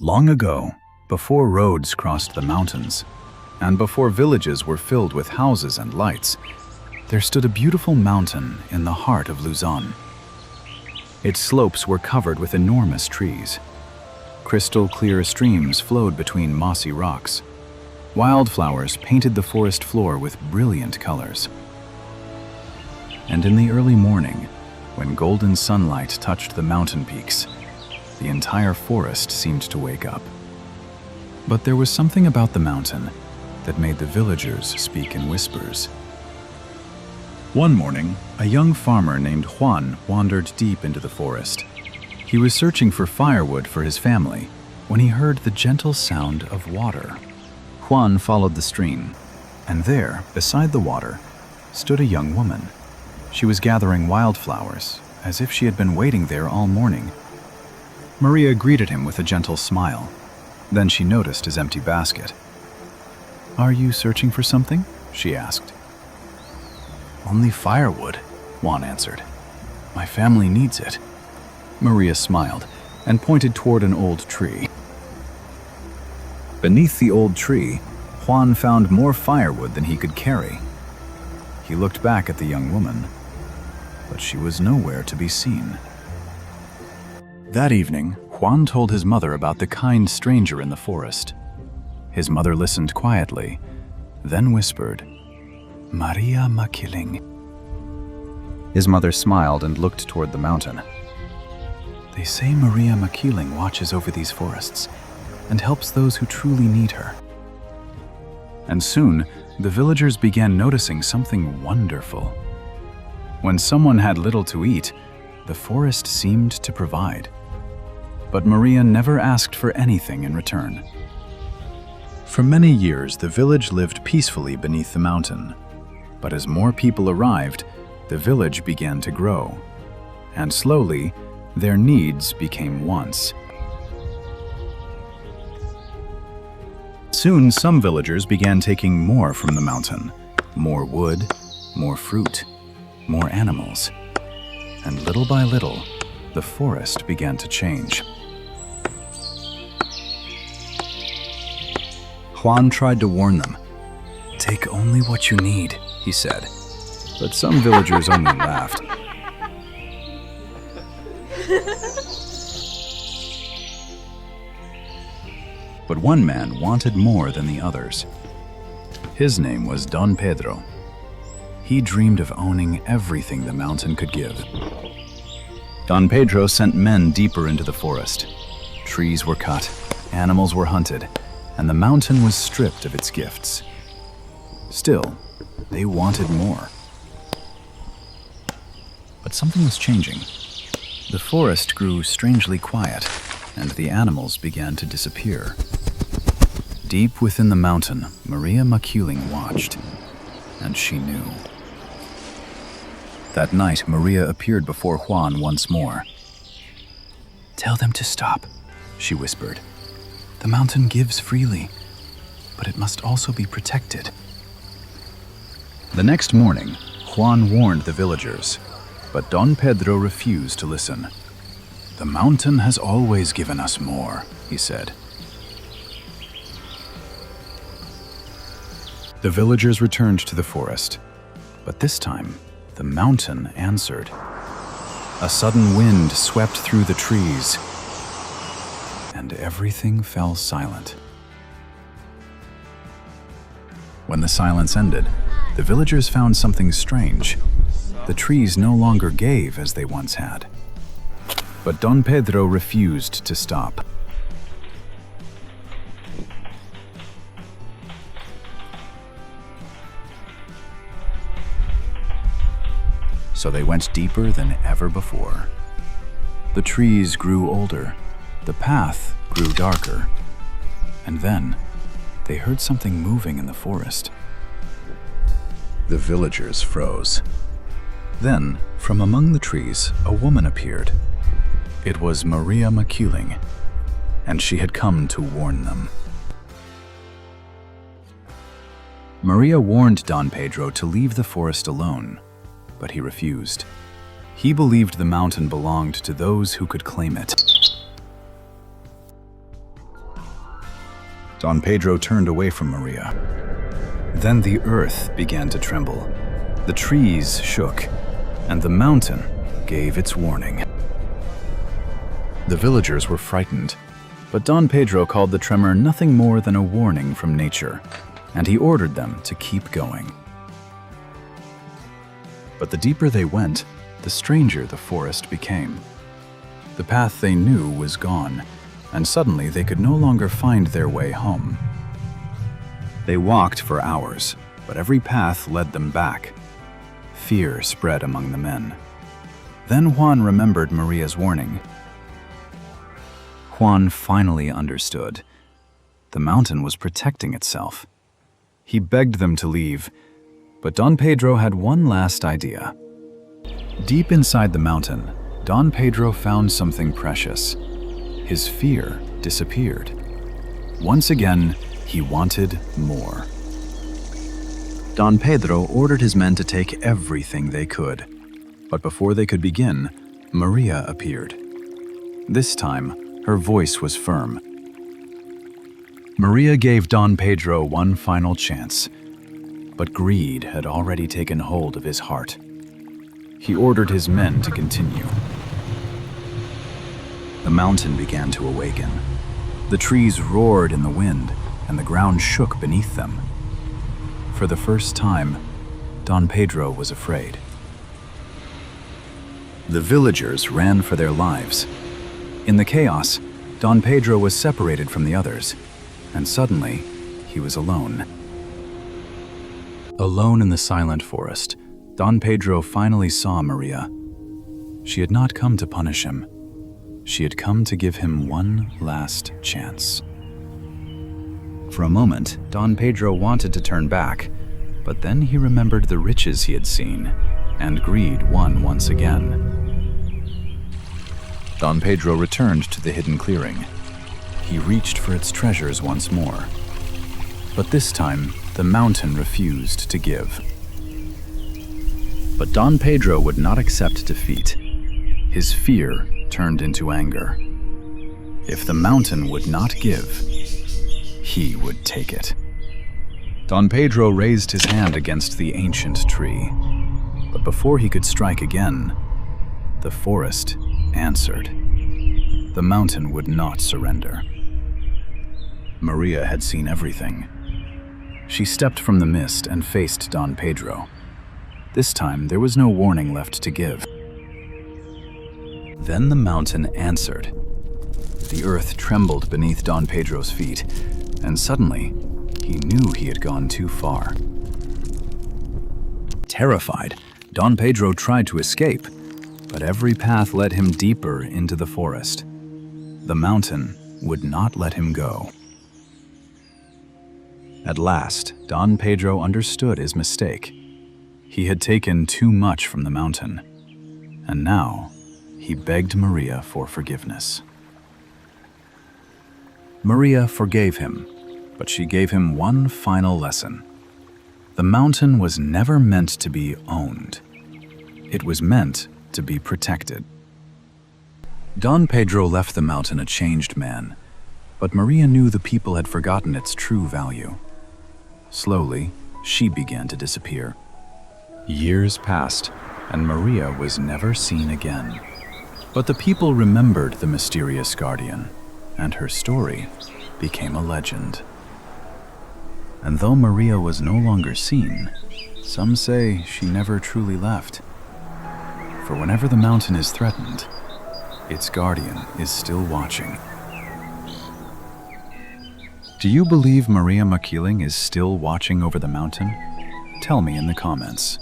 Long ago, before roads crossed the mountains, and before villages were filled with houses and lights, there stood a beautiful mountain in the heart of Luzon. Its slopes were covered with enormous trees. Crystal clear streams flowed between mossy rocks. Wildflowers painted the forest floor with brilliant colors. And in the early morning, when golden sunlight touched the mountain peaks, the entire forest seemed to wake up. But there was something about the mountain that made the villagers speak in whispers. One morning, a young farmer named Juan wandered deep into the forest. He was searching for firewood for his family when he heard the gentle sound of water. Juan followed the stream, and there, beside the water, stood a young woman. She was gathering wildflowers, as if she had been waiting there all morning. Maria greeted him with a gentle smile. Then she noticed his empty basket. "Are you searching for something?" she asked. "Only firewood," Juan answered. "My family needs it." Maria smiled and pointed toward an old tree. Beneath the old tree, Juan found more firewood than he could carry. He looked back at the young woman, but she was nowhere to be seen. That evening, Juan told his mother about the kind stranger in the forest. His mother listened quietly, then whispered, "Maria Makiling." His mother smiled and looked toward the mountain. "They say Maria Makiling watches over these forests and helps those who truly need her." And soon, the villagers began noticing something wonderful. When someone had little to eat, the forest seemed to provide. But Maria never asked for anything in return. For many years, the village lived peacefully beneath the mountain. But as more people arrived, the village began to grow. And slowly, their needs became wants. Soon, some villagers began taking more from the mountain. More wood, more fruit, more animals. And little by little, the forest began to change. Juan tried to warn them. "Take only what you need," he said. But some villagers only laughed. But one man wanted more than the others. His name was Don Pedro. He dreamed of owning everything the mountain could give. Don Pedro sent men deeper into the forest. Trees were cut, animals were hunted, and the mountain was stripped of its gifts. Still, they wanted more. But something was changing. The forest grew strangely quiet, and the animals began to disappear. Deep within the mountain, Maria Makiling watched, and she knew. That night, Maria appeared before Juan once more. "Tell them to stop," she whispered. "The mountain gives freely, but it must also be protected." The next morning, Juan warned the villagers, but Don Pedro refused to listen. "The mountain has always given us more," he said. The villagers returned to the forest, but this time, the mountain answered. A sudden wind swept through the trees, and everything fell silent. When the silence ended, the villagers found something strange. The trees no longer gave as they once had. But Don Pedro refused to stop. So they went deeper than ever before. The trees grew older, the path grew darker, and then they heard something moving in the forest. The villagers froze. Then, from among the trees, a woman appeared. It was Maria Makiling, and she had come to warn them. Maria warned Don Pedro to leave the forest alone, but he refused. He believed the mountain belonged to those who could claim it. Don Pedro turned away from Maria. Then the earth began to tremble. The trees shook, and the mountain gave its warning. The villagers were frightened, but Don Pedro called the tremor nothing more than a warning from nature, and he ordered them to keep going. But the deeper they went, the stranger the forest became. The path they knew was gone, and suddenly they could no longer find their way home. They walked for hours, but every path led them back. Fear spread among the men. Then Juan remembered Maria's warning. Juan finally understood. The mountain was protecting itself. He begged them to leave, but Don Pedro had one last idea. Deep inside the mountain, Don Pedro found something precious. His fear disappeared. Once again, he wanted more. Don Pedro ordered his men to take everything they could. But before they could begin, Maria appeared. This time, her voice was firm. Maria gave Don Pedro one final chance, but greed had already taken hold of his heart. He ordered his men to continue. The mountain began to awaken. The trees roared in the wind, and the ground shook beneath them. For the first time, Don Pedro was afraid. The villagers ran for their lives. In the chaos, Don Pedro was separated from the others, and suddenly, he was alone. Alone in the silent forest, Don Pedro finally saw Maria. She had not come to punish him. She had come to give him one last chance. For a moment, Don Pedro wanted to turn back, but then he remembered the riches he had seen, and greed won once again. Don Pedro returned to the hidden clearing. He reached for its treasures once more. But this time, the mountain refused to give. But Don Pedro would not accept defeat. His fear turned into anger. If the mountain would not give, he would take it. Don Pedro raised his hand against the ancient tree. But before he could strike again, the forest answered. The mountain would not surrender. Maria had seen everything. She stepped from the mist and faced Don Pedro. This time, there was no warning left to give. Then the mountain answered. The earth trembled beneath Don Pedro's feet, and suddenly, he knew he had gone too far. Terrified, Don Pedro tried to escape, but every path led him deeper into the forest. The mountain would not let him go. At last, Don Pedro understood his mistake. He had taken too much from the mountain, and now he begged Maria for forgiveness. Maria forgave him, but she gave him one final lesson. The mountain was never meant to be owned. It was meant to be protected. Don Pedro left the mountain a changed man, but Maria knew the people had forgotten its true value. Slowly, she began to disappear. Years passed, and Maria was never seen again. But the people remembered the mysterious guardian, and her story became a legend. And though Maria was no longer seen, some say she never truly left. For whenever the mountain is threatened, its guardian is still watching. Do you believe Maria Makiling is still watching over the mountain? Tell me in the comments.